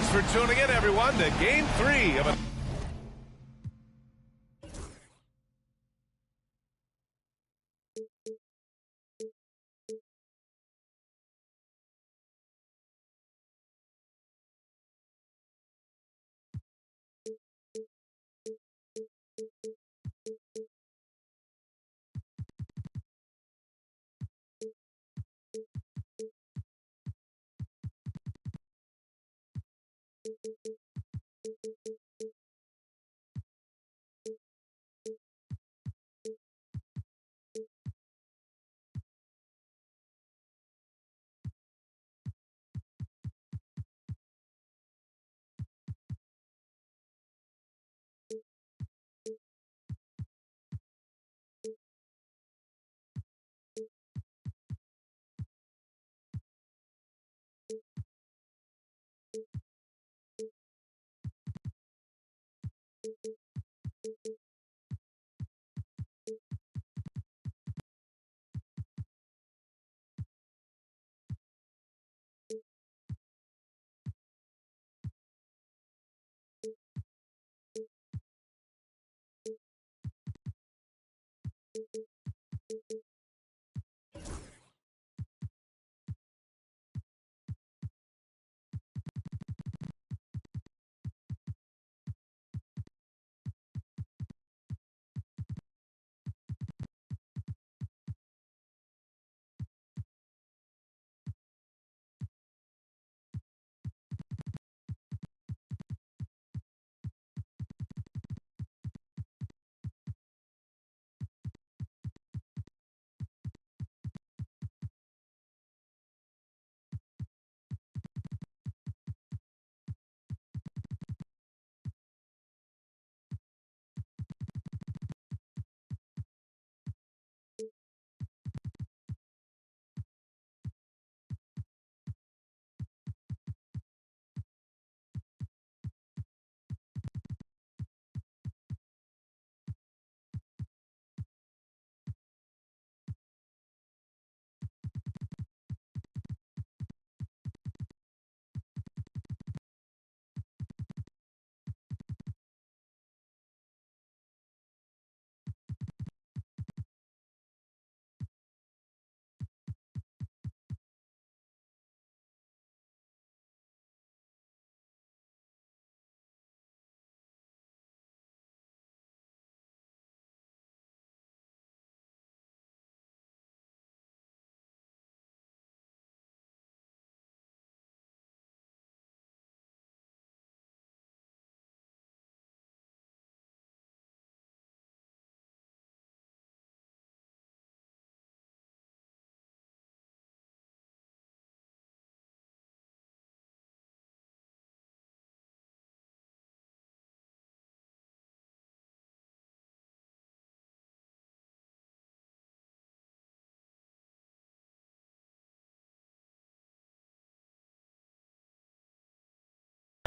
Thanks for tuning in, everyone, to Game 3 of a...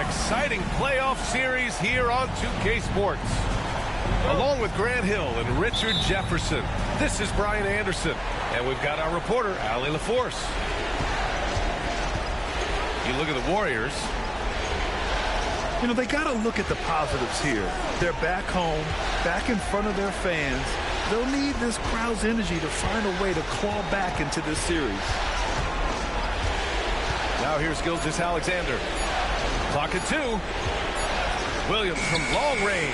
Exciting playoff series here on 2K Sports. Along with Grant Hill and Richard Jefferson, this is Brian Anderson, and we've got our reporter, Allie LaForce. You look at the Warriors. You know, they got to look at the positives here. They're back home, back in front of their fans. They'll need this crowd's energy to find a way to claw back into this series. Now here's Gilgeous-Alexander. Clock at 2. Williams from long range.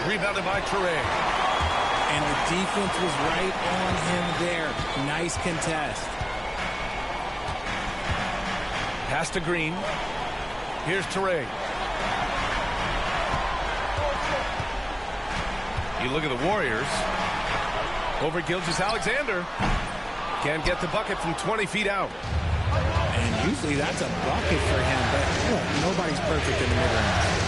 Rebounded by Toure. And the defense was right on him there. Nice contest. Pass to Green. Here's Toure. You look at the Warriors. Over Gilgeous-Alexander. Can't get the bucket from 20 feet out. And usually that's a bucket for him, but nobody's perfect in the mid-range.